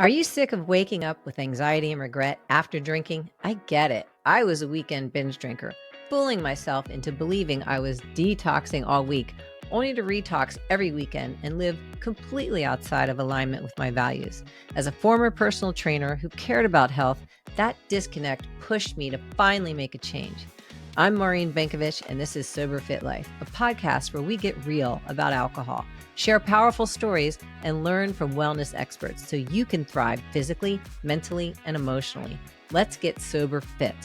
Are you sick of waking up with anxiety and regret after drinking? I get it. I was a weekend binge drinker, fooling myself into believing I was detoxing all week, only to retox every weekend and live completely outside of alignment with my values. As a former personal trainer who cared about health, that disconnect pushed me to finally make a change. I'm Maureen Bankovich, and this is Sober Fit Life, a podcast where we get real about alcohol, share powerful stories, and learn from wellness experts so you can thrive physically, mentally, and emotionally. Let's get sober fit.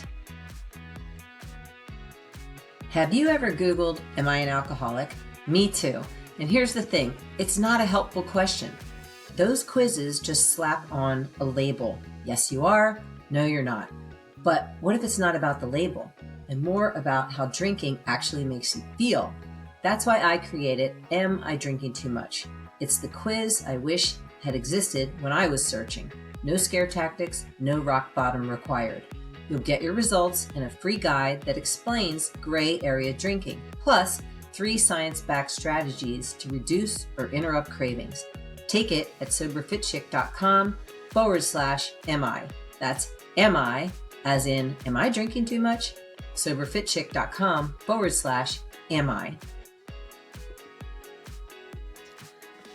Have you ever Googled, "Am I an alcoholic?" Me too. And here's the thing, it's not a helpful question. Those quizzes just slap on a label. Yes, you are. No, you're not. But what if it's not about the label and more about how drinking actually makes you feel? That's why I created Am I Drinking Too Much? It's the quiz I wish had existed when I was searching. No scare tactics, no rock bottom required. You'll get your results and a free guide that explains gray area drinking, plus 3 science-backed strategies to reduce or interrupt cravings. Take it at soberfitchick.com/MI. That's MI, as in, am I drinking too much? soberfitchick.com/MI.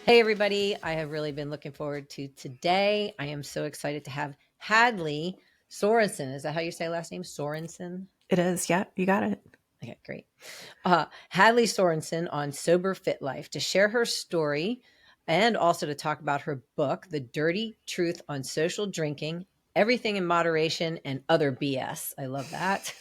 Hey everybody, I have really been looking forward to today. I am so excited to have Hadley Sorensen. Is that how you say last name? Sorensen? It is. Yeah, you got it. Okay, great. Hadley Sorensen on Sober Fit Life to share her story and also to talk about her book, The Dirty Truth on Social Drinking, Everything in Moderation and Other BS. I love that.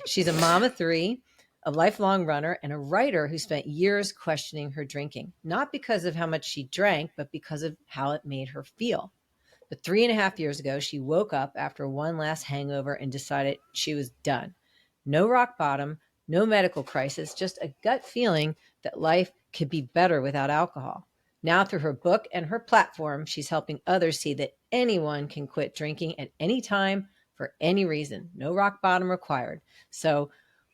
She's a mom of 3, a lifelong runner, and a writer who spent years questioning her drinking, not because of how much she drank, but because of how it made her feel. But 3.5 years ago, she woke up after one last hangover and decided she was done. No rock bottom, no medical crisis, just a gut feeling that life could be better without alcohol. Now, through her book and her platform, she's helping others see that anyone can quit drinking at any time for any reason. No rock bottom required. So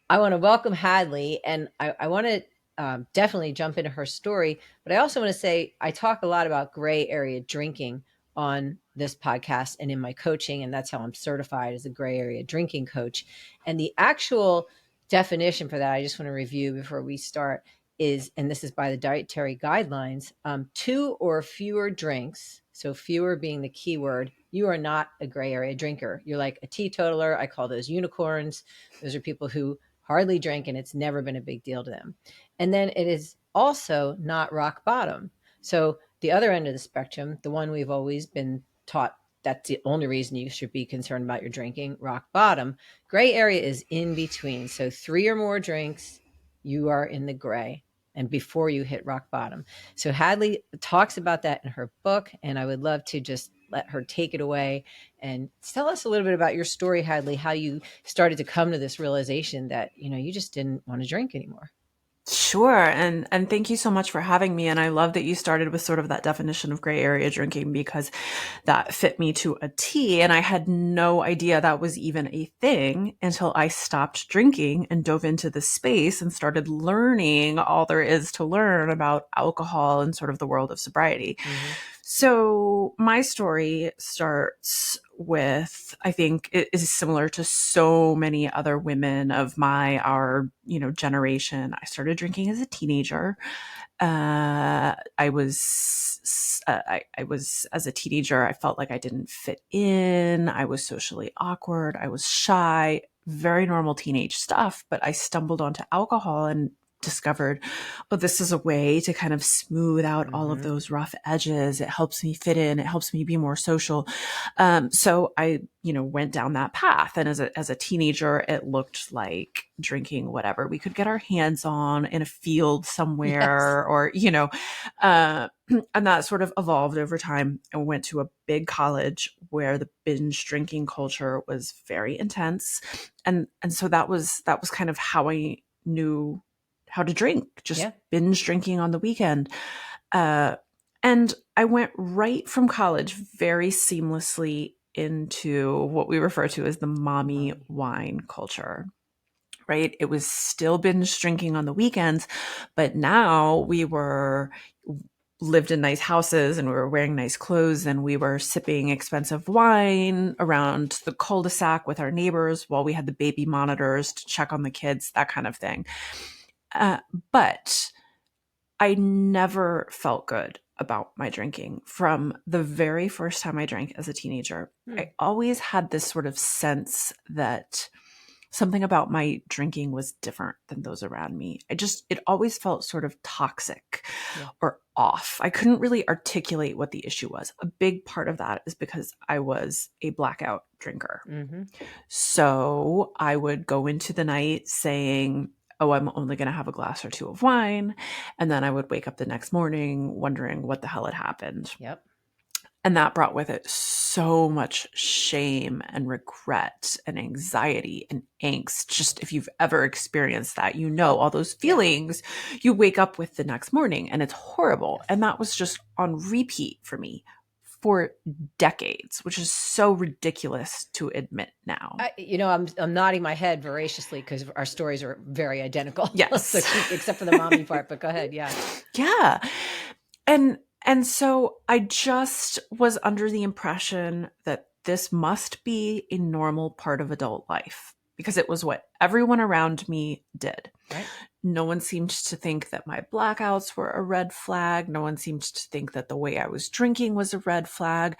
I want to welcome Hadley, and I want to definitely jump into her story. But I also want to say I talk a lot about gray area drinking on this podcast and in my coaching, and that's how I'm certified as a gray area drinking coach. And the actual definition for that, I just want to review before we start, is, and this is by the dietary guidelines, 2 or fewer drinks. So fewer being the key word. You are not a gray area drinker. You're like a teetotaler. I call those unicorns. Those are people who hardly drink and it's never been a big deal to them. And then it is also not rock bottom. So the other end of the spectrum, the one we've always been taught that's the only reason you should be concerned about your drinking, rock bottom. Gray area is in between. So 3 or more drinks, you are in the gray and before you hit rock bottom. So Hadley talks about that in her book, and I would love to just let her take it away and tell us a little bit about your story, Hadley, how you started to come to this realization that, you just didn't want to drink anymore. Sure. And thank you so much for having me. And I love that you started with sort of that definition of gray area drinking, because that fit me to a T. And I had no idea that was even a thing until I stopped drinking and dove into the space and started learning all there is to learn about alcohol and sort of the world of sobriety. Mm-hmm. So my story starts with, I think it is similar to so many other women of our generation. I started drinking as a teenager. I was as a teenager, I felt like I didn't fit in. I was socially awkward. I was shy, very normal teenage stuff, but I stumbled onto alcohol and discovered, this is a way to kind of smooth out all of those rough edges. It helps me fit in. It helps me be more social. So I, went down that path. And as a teenager, it looked like drinking whatever we could get our hands on in a field somewhere, yes. Or, and that sort of evolved over time. I went to a big college where the binge drinking culture was very intense. And so that was kind of how I knew how to drink, just binge drinking on the weekend. And I went right from college very seamlessly into what we refer to as the mommy wine culture, right? It was still binge drinking on the weekends, but now we were lived in nice houses and we were wearing nice clothes and we were sipping expensive wine around the cul-de-sac with our neighbors while we had the baby monitors to check on the kids, that kind of thing. Uh, but I never felt good about my drinking from the very first time I drank as a teenager. Hmm. I always had this sort of sense that something about my drinking was different than those around me. It always felt sort of toxic Yeah. or off. I couldn't really articulate what the issue was. A big part of that is because I was a blackout drinker. Mm-hmm. So I would go into the night saying, oh, I'm only going to have a glass or two of wine. And then I would wake up the next morning wondering what the hell had happened. Yep. And that brought with it so much shame and regret and anxiety and angst. Just if you've ever experienced that, you know, all those feelings you wake up with the next morning and it's horrible. Yes. And that was just on repeat for me for decades, which is so ridiculous to admit now. I'm nodding my head voraciously because our stories are very identical. Yes. So except for the mommy part, but go ahead. Yeah. Yeah. And so I just was under the impression that this must be a normal part of adult life because it was what everyone around me did. Right. No one seemed to think that my blackouts were a red flag. No one seemed to think that the way I was drinking was a red flag.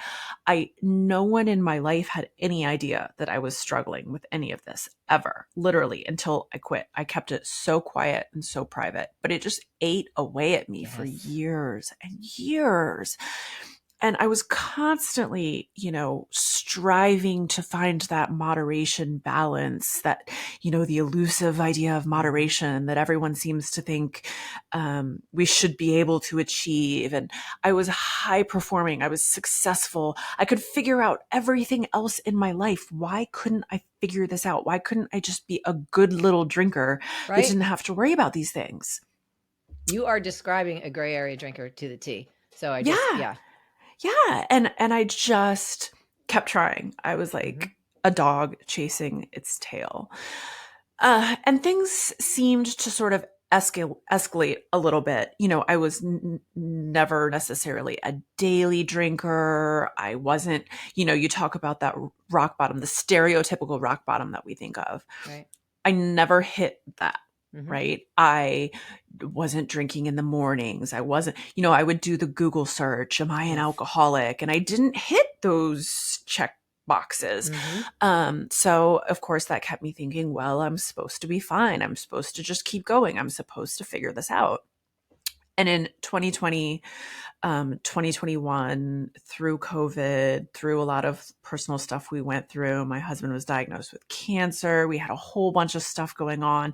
No one in my life had any idea that I was struggling with any of this ever, literally, until I quit. I kept it so quiet and so private, but it just ate away at me for years and years. And I was constantly, striving to find that moderation balance, that, the elusive idea of moderation that everyone seems to think we should be able to achieve. And I was high performing. I was successful. I could figure out everything else in my life. Why couldn't I figure this out? Why couldn't I just be a good little drinker that didn't have to worry about these things? You are describing a gray area drinker to the T. So Yeah. And I just kept trying. I was like a dog chasing its tail. And things seemed to sort of escalate a little bit. I was never necessarily a daily drinker. I wasn't, you talk about that rock bottom, the stereotypical rock bottom that we think of. Right. I never hit that. Right. I wasn't drinking in the mornings. I wasn't, I would do the Google search. Am I an alcoholic? And I didn't hit those check boxes. So of course that kept me thinking, well, I'm supposed to be fine. I'm supposed to just keep going. I'm supposed to figure this out. And in 2020, 2021, through COVID, through a lot of personal stuff we went through, my husband was diagnosed with cancer. We had a whole bunch of stuff going on.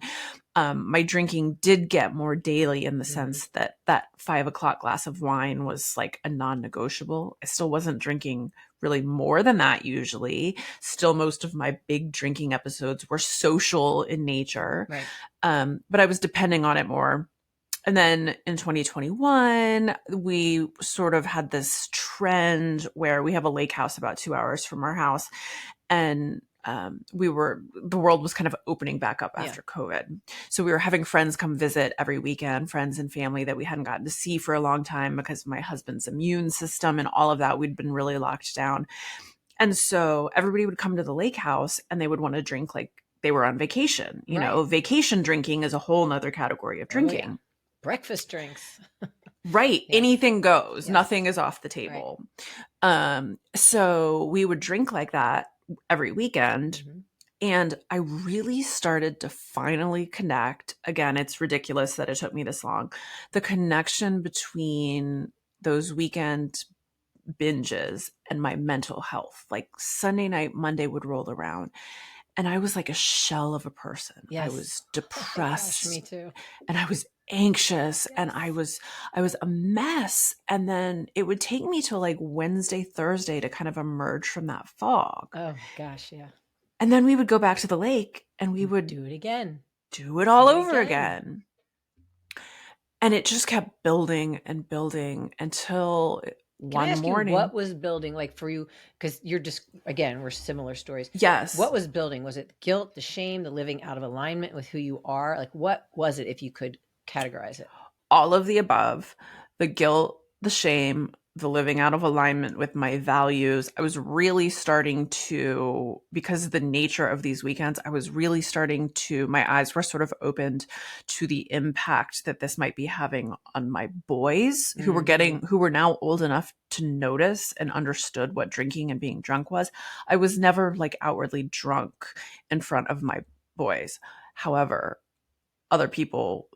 My drinking did get more daily in the sense that 5 o'clock glass of wine was like a non-negotiable. I still wasn't drinking really more than that usually. Still, most of my big drinking episodes were social in nature. Right. But I was depending on it more. And then in 2021, we sort of had this trend where we have a lake house about 2 hours from our house. And the world was kind of opening back up after COVID. So we were having friends come visit every weekend, friends and family that we hadn't gotten to see for a long time because of my husband's immune system and all of that. We'd been really locked down. And so everybody would come to the lake house and they would want to drink like they were on vacation. Vacation drinking is a whole nother category of drinking. Oh, yeah. Breakfast drinks. Right. Yeah. Anything goes. Yes. Nothing is off the table. Right. So we would drink like that every weekend. And I really started to finally connect. Again, it's ridiculous that it took me this long. The connection between those weekend binges and my mental health. Like Sunday night, Monday would roll around. And I was like a shell of a person. Yes. I was depressed. Oh my gosh, me too. And I was anxious and I was a mess. And then it would take me till like Wednesday, Thursday to kind of emerge from that fog. Oh gosh. Yeah. And then we would go back to the lake and we would do it again, do it all over again. And it just kept building and building until one morning. What was building like for you? Because you're just, again, we're similar stories. Yes. What was building? Was it the guilt, the shame, the living out of alignment with who you are? Like what was it, if you could categorize it? All of the above. The guilt the shame, the living out of alignment with my values. I was really starting to, because of the nature of these weekends, I was really starting to, my eyes were sort of opened to the impact that this might be having on my boys who were now old enough to notice and understood what drinking and being drunk was. I was never like outwardly drunk in front of my boys. However, other people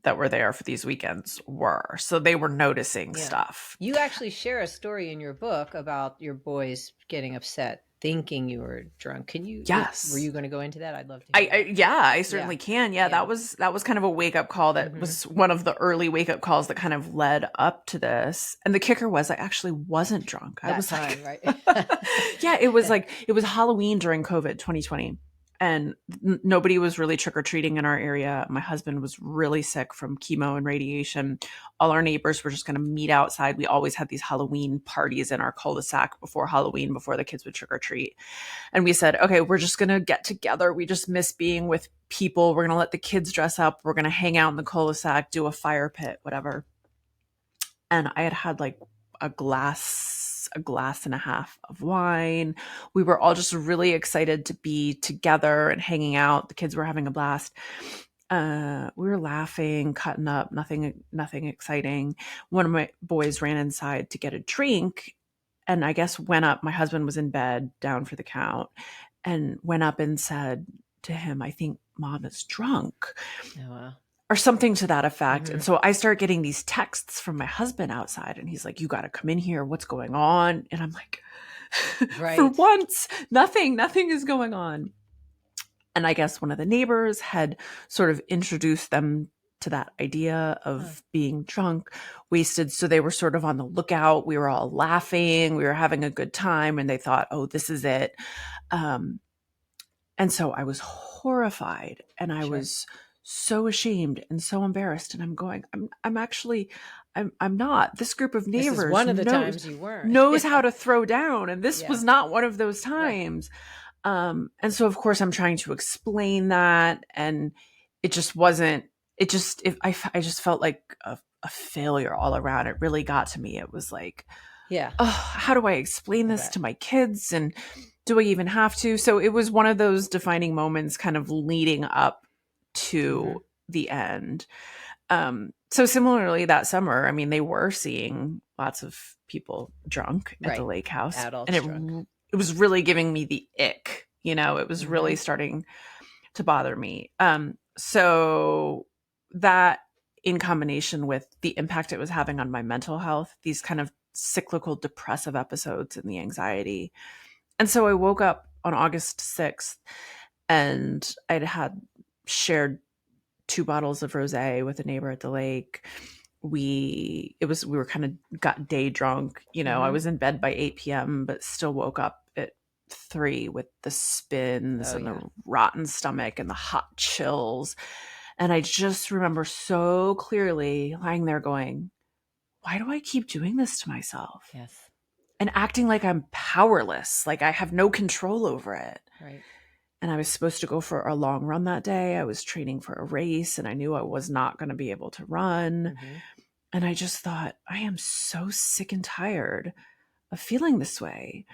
that were there for these weekends were. So they were noticing stuff. You actually share a story in your book about your boys getting upset, thinking you were drunk. Can you? Yes. Were you going to go into that? I'd love to hear that. I certainly can. Yeah, that was kind of a wake up call. That was one of the early wake up calls that kind of led up to this. And the kicker was I actually wasn't drunk. I was time, like, right? Yeah, it was Halloween during COVID 2020. And nobody was really trick-or-treating in our area. My husband was really sick from chemo and radiation. All our neighbors were just going to meet outside. We always had these Halloween parties in our cul-de-sac before Halloween, before the kids would trick-or-treat. And we said, okay, we're just going to get together. We just miss being with people. We're going to let the kids dress up. We're going to hang out in the cul-de-sac, do a fire pit, whatever. And I had like a glass and a half of wine. We were all just really excited to be together and hanging out. The kids were having a blast. We were laughing, cutting up, nothing exciting. One of my boys ran inside to get a drink and I guess went up. My husband was in bed down for the count and went up and said to him, I think mom is drunk. Oh, wow. Or something to that effect. And so I start getting these texts from my husband outside and he's like, you got to come in here. What's going on? And I'm like, for once, nothing is going on. And I guess one of the neighbors had sort of introduced them to that idea of being drunk, wasted. So they were sort of on the lookout. We were all laughing. We were having a good time and they thought, oh, this is it. And so I was horrified and I was so ashamed and so embarrassed. And I'm going, I'm not. This group of neighbors this is one of the times you weren't. knows how to throw down. And this was not one of those times. Right. And so of course I'm trying to explain that. And it just wasn't, I just felt like a failure all around. It really got to me. It was like, oh, how do I explain this to my kids? And do I even have to? So it was one of those defining moments kind of leading up to the end. So similarly that summer, I mean, they were seeing lots of people drunk at the lake house. Adults and drunk. It was really giving me the ick, it was really starting to bother me. So that in combination with the impact it was having on my mental health, these kind of cyclical depressive episodes and the anxiety. And so I woke up on August 6th and I'd had shared 2 bottles of rosé with a neighbor at the lake. We were kind of got day drunk. I was in bed by 8 p.m., but still woke up at 3 with the spins and the rotten stomach and the hot chills. And I just remember so clearly lying there going, why do I keep doing this to myself? Yes. And acting like I'm powerless, like I have no control over it. Right. And I was supposed to go for a long run that day. I was training for a race and I knew I was not going to be able to run. And I just thought, I am so sick and tired of feeling this way.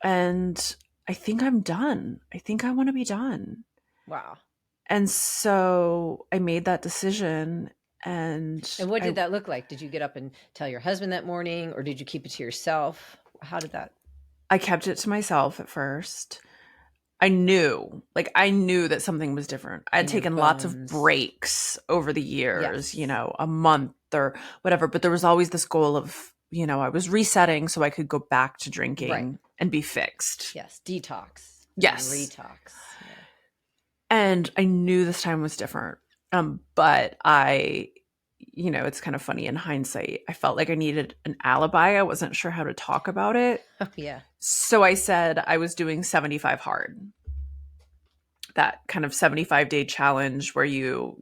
And I think I'm done. I think I want to be done. Wow. And so I made that decision. And what did that look like? Did you get up and tell your husband that morning or did you keep it to yourself? How did that? I kept it to myself at first. I knew that something was different. I'd taken lots of breaks over the years, a month or whatever, but there was always this goal of, I was resetting so I could go back to drinking and be fixed. Yes. Detox. Yes. Retox. Yeah. And I knew this time was different. But it's kind of funny in hindsight. I felt like I needed an alibi. I wasn't sure how to talk about it. Oh, yeah. So I said I was doing 75 hard that kind of 75-day challenge where you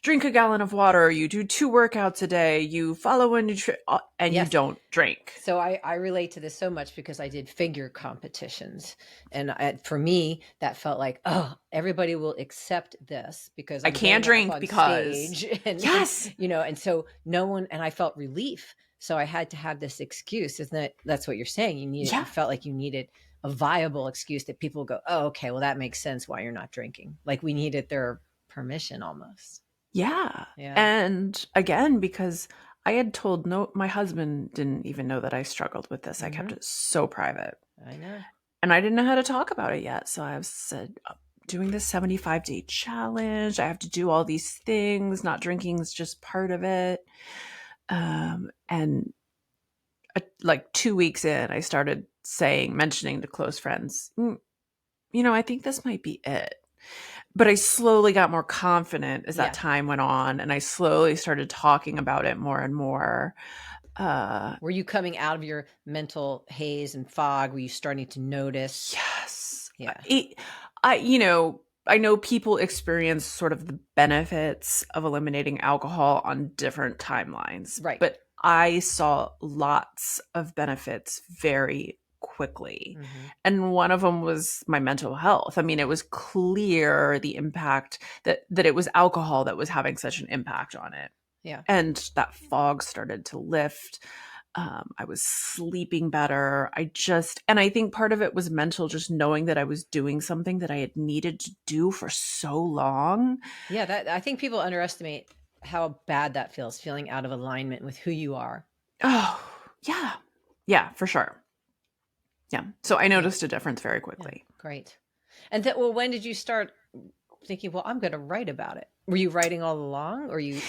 drink a gallon of water, you do 2 workouts a day, you follow a and you Yes. don't drink. So I relate to this so much because I did figure competitions. And for me, that felt like, oh, everybody will accept this because I I'm can't getting up drink on because stage and yes. and so no one, and I felt relief. So I had to have this excuse. Isn't that, that's what you're saying? You Yeah. felt like you needed a viable excuse that people go, oh, okay, well, that makes sense why you're not drinking. Like we needed their permission almost. Yeah. Yeah. And again, because I had told no, my husband didn't even know that I struggled with this. I kept Hmm. it so private. I know. And I didn't know how to talk about it yet. So I said, doing this 75-day challenge, I have to do all these things. Not drinking is just part of it. And like 2 weeks in, I started mentioning to close friends, I think this might be it. But I slowly got more confident as that Yeah. time went on, and I slowly started talking about it more and more. Uh, Were you coming out of your mental haze and fog? Were you starting to notice? yes, Yeah. I know people experience sort of the benefits of eliminating alcohol on different timelines, Right. but I saw lots of benefits very quickly. Hmm. And one of them was my mental health. I mean, it was clear the impact that it was alcohol that was having such an impact on it. Yeah. And that fog started to lift. I was sleeping better. And I think part of it was mental, just knowing that I was doing something that I had needed to do for so long. Yeah. That, I think people underestimate how bad that feels, feeling out of alignment with who you are. Oh, yeah. Yeah, for sure. Yeah. So I Yeah. noticed a difference very Yeah. quickly. Great. And that, well, when did you start thinking, well, I'm going to write about it? Were you writing all along or you?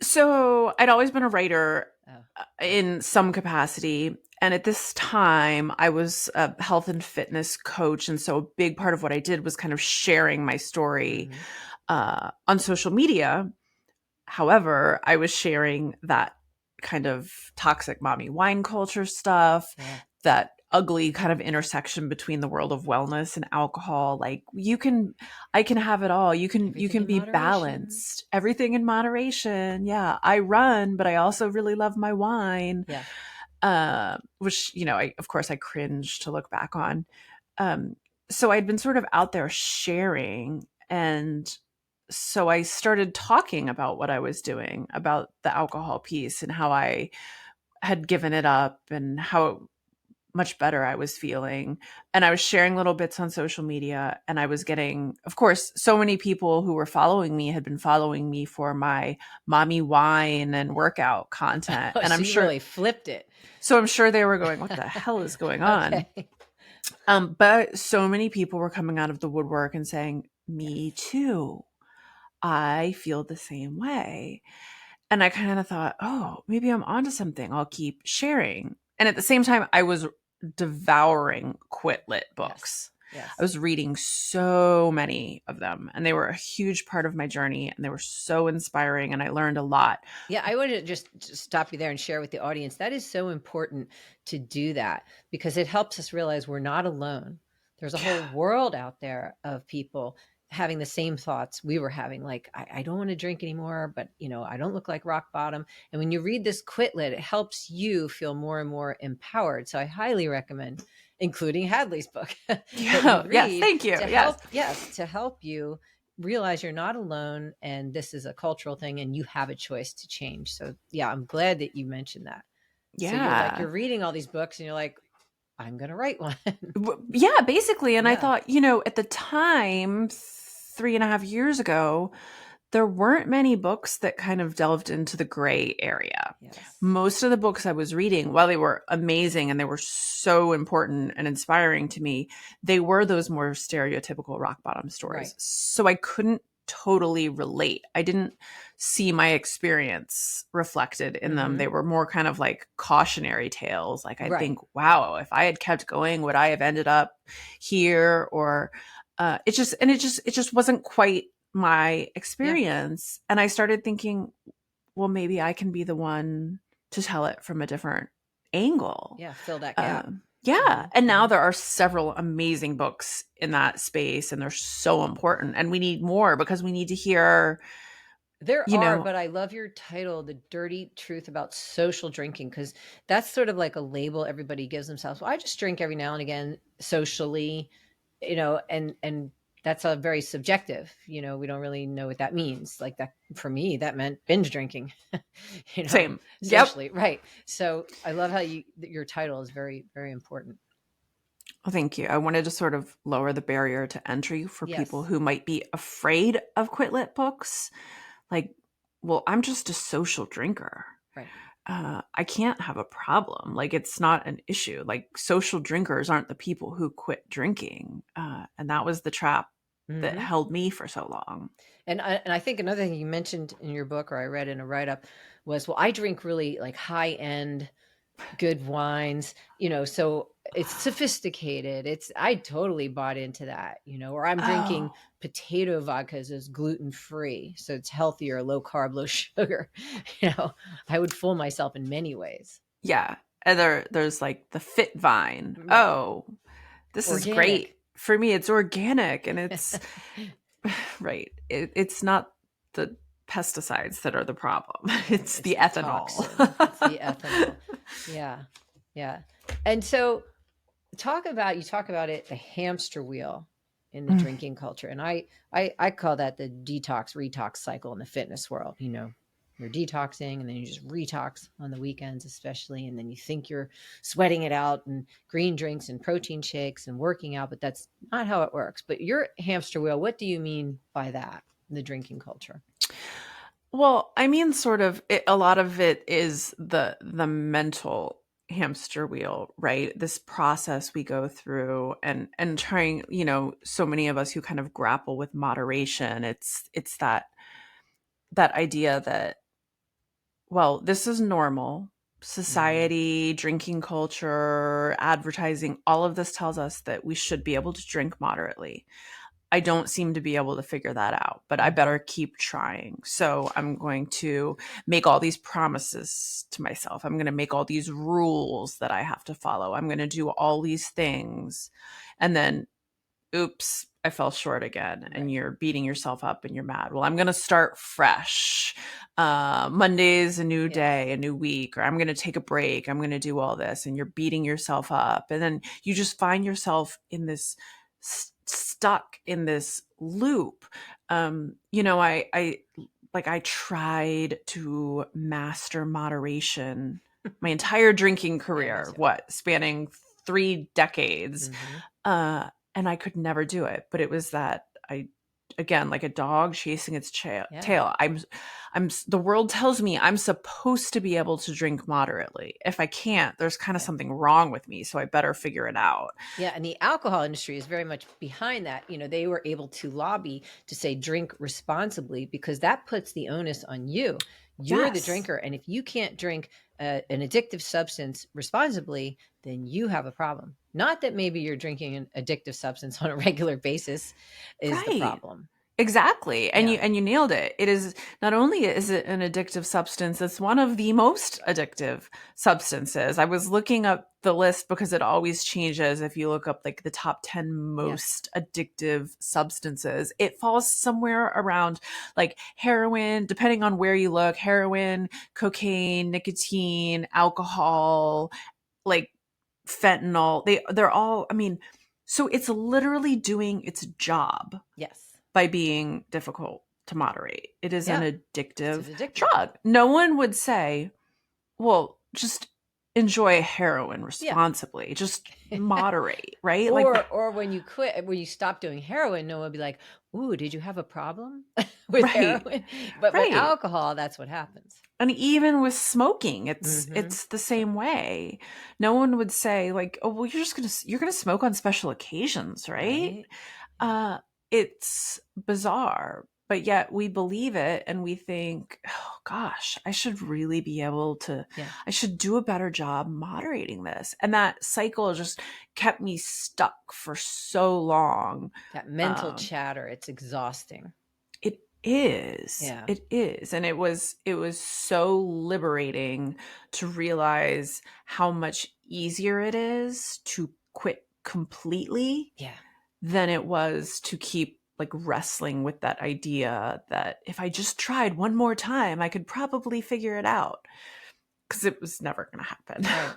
So I'd always been a writer Oh, in some capacity. And at this time, I was a health and fitness coach. And so a big part of what I did was kind of sharing my story hmm, on social media. However, I was sharing that kind of toxic mommy wine culture stuff, yeah. that ugly kind of intersection between the world of wellness and alcohol. Like I can have it all. You Everything can in be moderation. balanced. Everything in moderation. Yeah, I run, but I also really love my wine. Yeah. Which, of course I cringe to look back on. Um, so I'd been sort of out there sharing, and so I started talking about what I was doing, about the alcohol piece and how I had given it up and how much better I was feeling. And I was sharing little bits on social media, and I was getting, of course, so many people who were following me had been following me for my mommy wine and workout content. Oh, And so I'm you sure, really flipped it. so I'm sure they were going, what the hell is going on? Okay. But so many people were coming out of the woodwork and saying, me Yes. too. I feel the same way. And I kind of thought, oh, maybe I'm onto something. I'll keep sharing. And at the same time, I was devouring quit lit Yes. books. I Yes. was reading so many of them, and they were a huge part of my journey, and they were so inspiring, and I learned a lot. Yeah, I want to just stop you there and share with the audience. That is so important to do that because it helps us realize we're not alone. There's a whole Yeah. world out there of people having the same thoughts we were having. Like, I don't want to drink anymore, but I don't look like rock bottom. And when you read this quit lit, it helps you feel more and more empowered. So I highly recommend, including Hadley's book, that you Yeah. Yes. read Thank you. to Yes. help, yes, to help you realize you're not alone and this is a cultural thing and you have a choice to change. So yeah, I'm glad that you mentioned that. So Yeah. you're reading all these books and you're like, I'm going to write one. Yeah, basically. And I Yeah. thought, at the time, 3.5 years ago, there weren't many books that kind of delved into the gray area. Yes. Most of the books I was reading, while they were amazing and they were so important and inspiring to me, they were those more stereotypical rock bottom Right. stories. So I couldn't totally relate. I didn't see my experience reflected in them. Mm-hmm. They were more kind of like cautionary tales. Like I'd Right. think, wow, if I had kept going, would I have ended up here? Or it just wasn't quite my Yeah. experience. And I started thinking, well, maybe I can be the one to tell it from a different angle. Yeah. Fill that gap. Yeah. And now Mhm. there are several amazing books in that space, and they're so important. And we need more because we need to hear, There you are, know, but I love your title, The Dirty Truth About Social Drinking, because that's sort of like a label everybody gives themselves. Well, I just drink every now and again socially, and that's a very subjective, we don't really know what that means. Like that for me, that meant binge drinking, same. Yep. socially. Right. So I love how your title is very, very important. Well, thank you. I wanted to sort of lower the barrier to entry for people Yes. who might be afraid of quit lit books. Like, well, I'm just a social drinker. Right. I can't have a problem. Like, it's not an issue. Like, social drinkers aren't the people who quit drinking. And that was the trap that Hmm. held me for so long. And I think another thing you mentioned in your book, or I read in a write up, was, well, I drink really like high end good wines, so it's sophisticated. I totally bought into that, or I'm drinking Oh, potato vodkas as gluten free, so it's healthier, low carb, low sugar. you know, I would fool myself in many ways. yeah. And there's like the fit vine. Right. Oh, this is great. Organic. For me, it's organic and it's right. It's not the pesticides that are the problem. Right. It's It's the the ethanol. toxin. It's the ethanol. Yeah. Yeah. And so you talk about it, the hamster wheel in the drinking culture. And I call that the detox retox cycle in the fitness world. You're detoxing and then you just retox on the weekends, especially. And then you think you're sweating it out and green drinks and protein shakes and working out, but that's not how it works. But your hamster wheel, what do you mean by that? The drinking culture. Well, I mean, sort of. A lot of it is the mental hamster wheel, right? This process we go through, and trying. So many of us who kind of grapple with moderation. It's that idea that, well, this is normal. Mm, Society, drinking culture, advertising, all of this tells us that we should be able to drink moderately. I don't seem to be able to figure that out, but I mhm. better keep trying. So I'm going to make all these promises to myself. I'm going to make all these rules that I have to follow. I'm going to do all these things. And then, oops, I fell short again. And Right. you're beating yourself up and you're mad. Well, I'm going to start fresh. Monday's a new Yes. day, a new week, or I'm going to take a break. I'm going to do all this. And you're beating yourself up. And then you just find yourself in this stuck in this loop. I like I tried to master moderation my entire drinking Yeah, me career, too. what, spanning 3 decades. Hmm. And I could never do it. But it was that I, again, like a dog chasing its Yeah. tail. The world tells me I'm supposed to be able to drink moderately. If I can't, there's kind of Yeah. something wrong with me. So I better figure it out. Yeah, and the alcohol industry is very much behind that. They were able to lobby to say drink responsibly because that puts the onus on you. You're the Yes. drinker, and if you can't drink an addictive substance responsibly, then you have a problem. Not that maybe you're drinking an addictive substance on a regular basis is the Right. problem. Exactly. And Yeah. you nailed it. It is not only is it an addictive substance, it's one of the most addictive substances. I was looking up the list because it always changes. If you look up like the top 10 Yes. most addictive substances, it falls somewhere around like heroin, depending on where you look, heroin, cocaine, nicotine, alcohol, like fentanyl. They're all, I mean, so it's literally doing its job Yes. by being difficult to moderate. It is an Yeah. It's addictive addictive. drug. No one would say, well, just enjoy heroin Yeah. responsibly, just moderate, right? Like, Or when you stop doing heroin, no one would be like, "Ooh, did you have a problem with right, heroin?" But with right. alcohol, that's what happens. And even with smoking, it's Mhm. it's the same way. No one would say like, "Oh, well, you're gonna smoke on special occasions, right?" Right? Yeah. Uh, it's bizarre, but yet we believe it and we think, oh gosh, I should really be able to, Yeah. I should do a better job moderating this. And that cycle just kept me stuck for so long. That mental Um, chatter, it's exhausting. it is. Yeah. It is. And it was so liberating to realize how much easier it is to quit completely Yeah. than it was to keep like wrestling with that idea that if I just tried one more time, I could probably figure it out, because it was never going to happen. Right.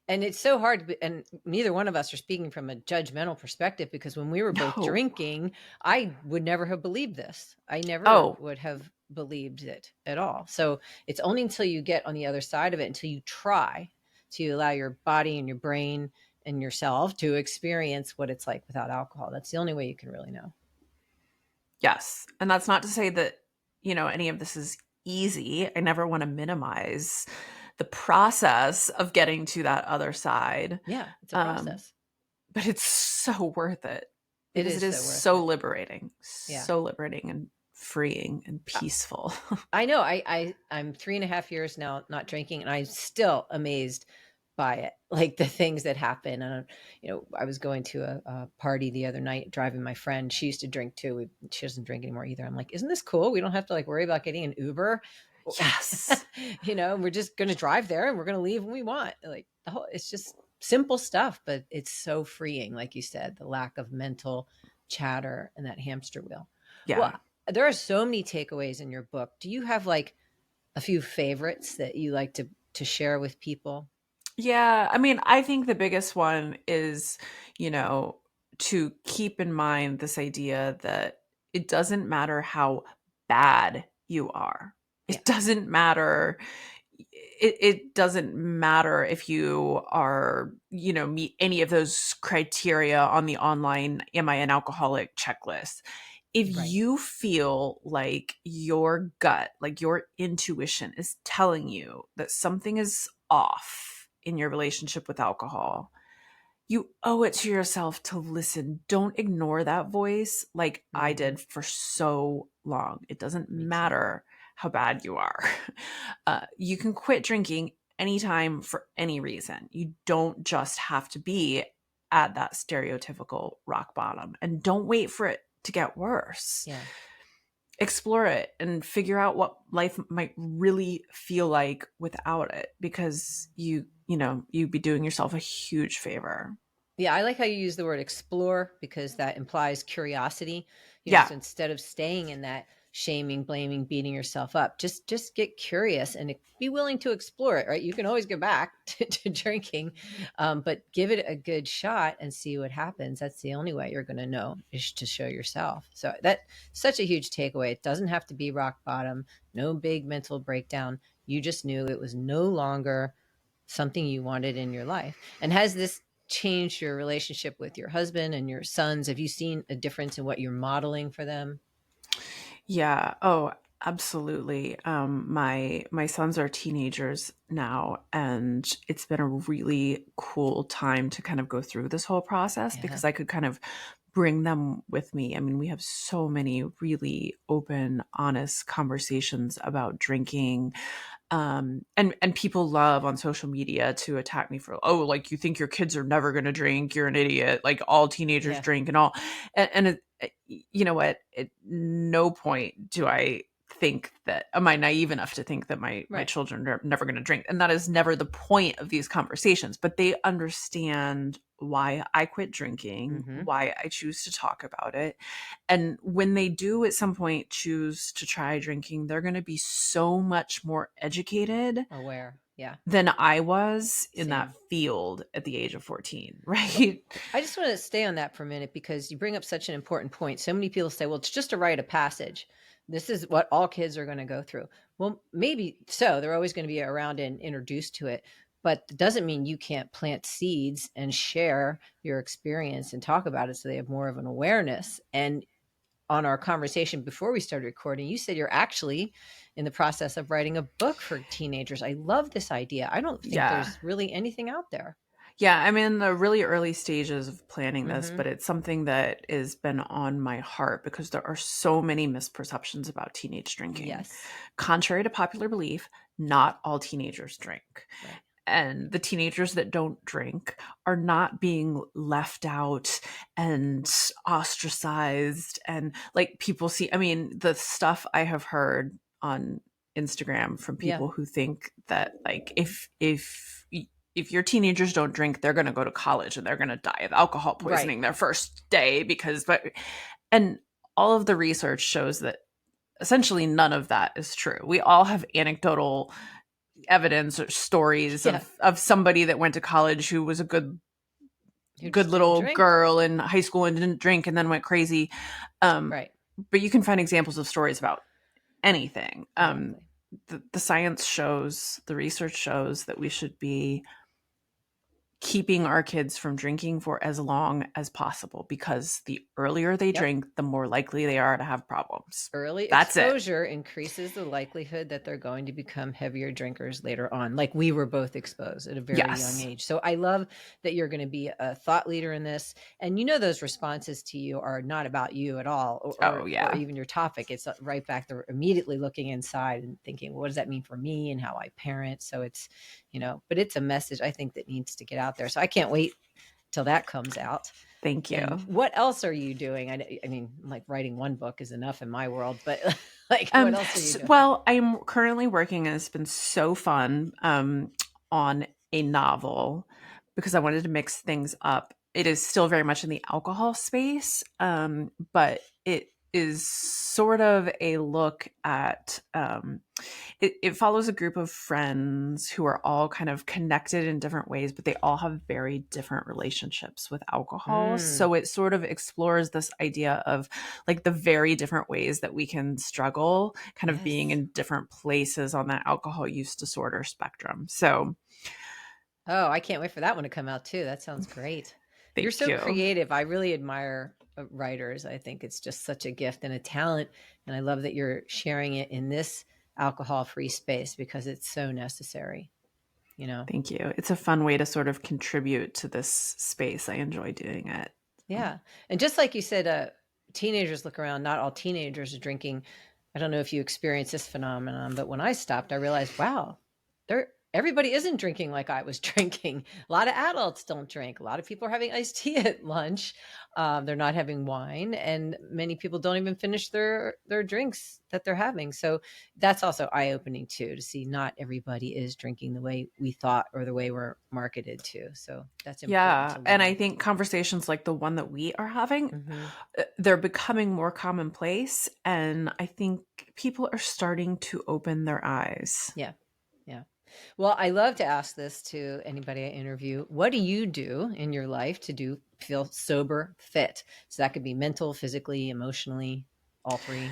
And it's so hard, and neither one of us are speaking from a judgmental perspective, because when we were both No. drinking, I would never have believed this. I never Oh, would have believed it at all. So it's only until you get on the other side of it, until you try to allow your body and your brain and yourself to experience what it's like without alcohol. That's the only way you can really know. yes. And that's not to say that, any of this is easy. I never want to minimize the process of getting to that other side. Yeah, it's a Um, process. but it's so worth it It because it is is so worth it. Yeah. so liberating and freeing and peaceful. I know. I'm 3.5 years now not drinking, and I'm still amazed by it. Like the things that happen. And I was going to a party the other night, driving my friend. She used to drink too. She doesn't drink anymore either. I'm like, isn't this cool? We don't have to like worry about getting an Uber. Yes. We're just going to drive there, and we're going to leave when we want. Like it's just simple stuff, but it's so freeing. Like you said, the lack of mental chatter and that hamster wheel. Well, Yeah. there are so many takeaways in your book. Do you have like a few favorites that you like to share with people? Yeah. I mean, I think the biggest one is, you know, to keep in mind this idea that it doesn't matter how bad you are. Yeah. It doesn't matter. It doesn't matter if you are, meet any of those criteria on the online "Am I an alcoholic" checklist. If Right. you feel like your gut, like your intuition is telling you that something is off in your relationship with alcohol, you owe it to yourself to listen. Don't ignore that voice like I Hmm. did for so long. It doesn't Me too. matter how bad you are. You can quit drinking anytime for any reason. You don't just have to be at that stereotypical rock bottom. And don't wait for it to get worse. Yeah. Explore it and figure out what life might really feel like without it, because you'd be doing yourself a huge favor. Yeah, I like how you use the word explore, because that implies curiosity. Yeah. So instead of staying in that shaming, blaming, beating yourself up, just get curious and be willing to explore it. Right? You can always go back to drinking, but give it a good shot and see what happens. That's the only way you're going to know, is to show yourself. So that's such a huge takeaway. It doesn't have to be rock bottom. No big mental breakdown. You just knew it was no longer something you wanted in your life. And has this changed your relationship with your husband and your sons? Have you seen a difference in what you're modeling for them? Yeah. Oh, absolutely. My sons are teenagers now, and it's been a really cool time to kind of go through this whole process, Yeah. because I could kind of bring them with me. I mean, we have so many really open, honest conversations about drinking. And people love on social media to attack me for, oh, like, you think your kids are never going to drink, you're an idiot, like all teenagers Yeah. drink and all. You know what, at no point do I think that, am I naive enough to think that my Right. children are never going to drink. And that is never the point of these conversations, but they understand why I quit drinking, Hmm. why I choose to talk about it. And when they do at some point choose to try drinking, they're going to be so much more educated Aware. Yeah. than I was in that Same. field at the age of 14, Well, right? I just want to stay on that for a minute, because you bring up such an important point. So many people say, well, it's just a rite of passage. This is what all kids are going to go through. Well, maybe so. They're always going to be around and introduced to it. But it doesn't mean you can't plant seeds and share your experience and talk about it, so they have more of an awareness. And on our conversation before we started recording, you said you're actually in the process of writing a book for teenagers. I love this idea. I don't think Yeah. there's really anything out there. Yeah, I'm in the really early stages of planning this, Hmm. but it's something that has been on my heart because there are so many misperceptions about teenage drinking. Yes. Contrary to popular belief, not all teenagers drink. Right. and the teenagers that don't drink are not being left out and ostracized. And like people see, I mean, the stuff I have heard on Instagram from Yeah. people who think that like if your teenagers don't drink, they're going to go to college and they're going to die of alcohol Right. poisoning their first day because, but, and all of the research shows that essentially none of that is true. We all have anecdotal evidence or stories Yeah. of somebody that went to college who was a good Who good just didn't little drink. girl in high school and didn't drink and then went crazy. Um, Right. but you can find examples of stories about anything. Exactly. The science shows, the research shows that we should be keeping our kids from drinking for as long as possible because the earlier they Yep. drink, the more likely they are to have problems. Early That's it. exposure increases the likelihood that they're going to become heavier drinkers later on, like we were both exposed at a very young Yes. age. So I love that you're going to be a thought leader in this. And those responses to you are not about you at all, Oh, or yeah. even your topic. It's right back. They're immediately looking inside and thinking, well, what does that mean for me and how I parent? So it's, but it's a message I think that needs to get out there. So I can't wait till that comes out. Thank you. And what else are you doing? I mean, like writing one book is enough in my world, but like, what else are you doing? Well, I'm currently working, and it's been so fun, on a novel because I wanted to mix things up. It is still very much in the alcohol space, but it is sort of a look at it follows a group of friends who are all kind of connected in different ways, but they all have very different relationships with alcohol. Mm, So it sort of explores this idea of like the very different ways that we can struggle, kind of being yes. in different places on that alcohol use disorder spectrum. So Oh, I can't wait for that one to come out too. That sounds great. You're thank so you. creative. I really admire writers. I think it's just such a gift and a talent. And I love that you're sharing it in this alcohol free space because it's so necessary, you know? Thank you. It's a fun way to sort of contribute to this space. I enjoy doing it. Yeah. And just like you said, teenagers look around, not all teenagers are drinking. I don't know if you experience this phenomenon, but when I stopped, I realized, wow, everybody isn't drinking like I was drinking. A lot of adults don't drink. A lot of people are having iced tea at lunch. They're not having wine, and many people don't even finish their drinks that they're having. So that's also eye opening too, to see not everybody is drinking the way we thought or the way we're marketed to. So that's important Yeah. to And I learn. think conversations like the one that we are having, Hmm. they're becoming more commonplace. And I think people are starting to open their eyes. Yeah. Yeah. Well, I love to ask this to anybody I interview. What do you do in your life to feel sober fit? So that could be mental, physically, emotionally, all three.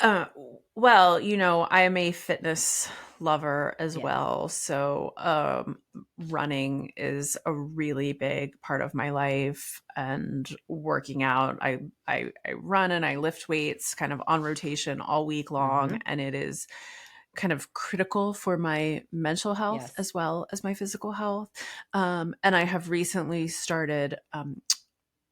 Uh, well, I am a fitness lover as Yeah. well. So, running is a really big part of my life, and working out. I run and I lift weights kind of on rotation all week long, Hmm. and it is kind of critical for my mental health Yes. as well as my physical health. And I have recently started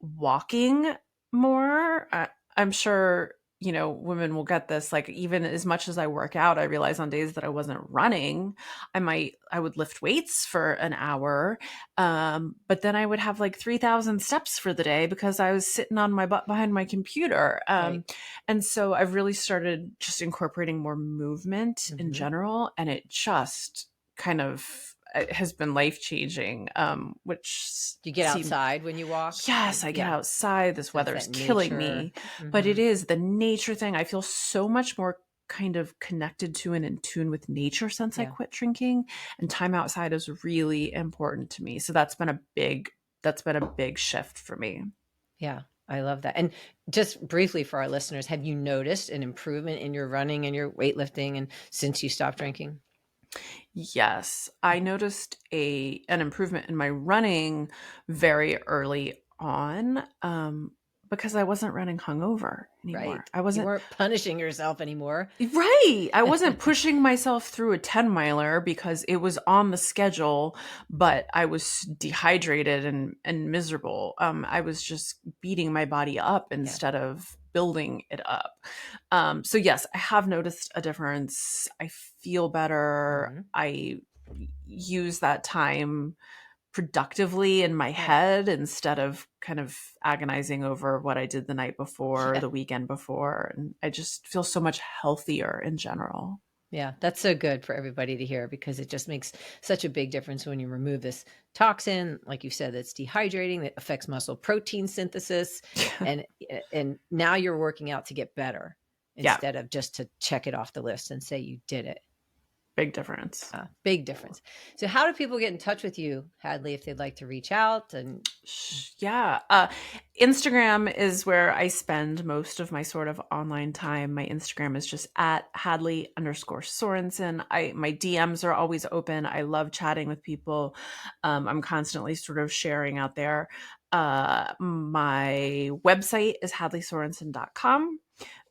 walking more. I'm sure, women will get this. Like, even as much as I work out, I realize on days that I wasn't running, I would lift weights for an hour. But then I would have like 3,000 steps for the day because I was sitting on my butt behind my computer. Right. And so I've really started just incorporating more movement in Hmm. general. And it just kind of has been life changing, which Do you get seemed outside when you walk? yes, I get Yeah. outside. This So it's weather is that killing nature. me. But it Hmm. is the nature thing. I feel so much more kind of connected to and in tune with nature since I Yeah. quit drinking. And time outside is really important to me. So that's been a big shift for me. Yeah. I love that. And just briefly for our listeners, have you noticed an improvement in your running and your weightlifting and since you stopped drinking? Yes, I noticed an improvement in my running very early on, because I wasn't running hungover anymore. Right. I You wasn't weren't punishing yourself anymore. right. I wasn't pushing myself through a 10 miler because it was on the schedule, but I was dehydrated and miserable. I was just beating my body up Yeah. instead of building it up. So yes, I have noticed a difference. I feel better. Hmm. use that time productively in my head instead of kind of agonizing over what I did the night before or Yeah. the weekend before. And I just feel so much healthier in general. Yeah, that's so good for everybody to hear because it just makes such a big difference when you remove this toxin, like you said, that's dehydrating, that affects muscle protein synthesis, and now you're working out to get better Yeah, instead of just to check it off the list and say you did it. big difference. Big difference. So how do people get in touch with you, Hadley, if they'd like to reach out? And Yeah. Instagram is where I spend most of my sort of online time. My Instagram is just at Hadley_Sorensen. My DMs are always open. I love chatting with people. I'm constantly sort of sharing out there. My website is hadleysorensen.com.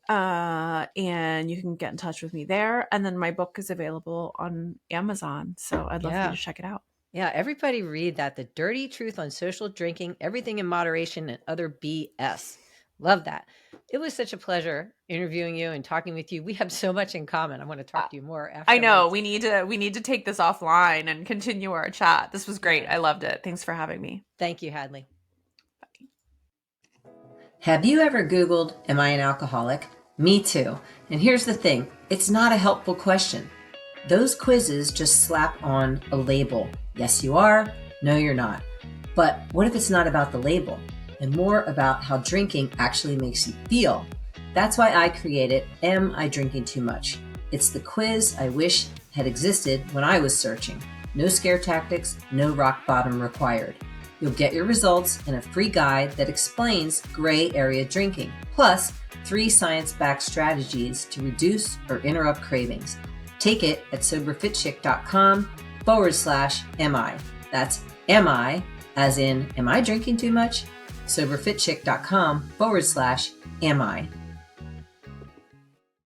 And you can get in touch with me there. And then my book is available on Amazon. So I'd love for you yeah. to check it out. Yeah, everybody read that. The Dirty Truth on Social Drinking, Everything in Moderation, and Other BS. Love that. It was such a pleasure interviewing you and talking with you. We have so much in common. I want to talk to you more I know afterwards. we need to take this offline and continue our chat. This was great. I loved it. Thanks for having me. Thank you, Hadley. Have you ever Googled, am I an alcoholic? Me too. And here's the thing, it's not a helpful question. Those quizzes just slap on a label. Yes, you are. No, you're not. But what if it's not about the label and more about how drinking actually makes you feel? That's why I created Am I Drinking Too Much? It's the quiz I wish had existed when I was searching. No scare tactics, no rock bottom required. You'll get your results and a free guide that explains gray area drinking, plus 3 science-backed strategies to reduce or interrupt cravings. Take it at soberfitchick.com/MI. That's MI, as in, am I drinking too much? Soberfitchick.com/MI.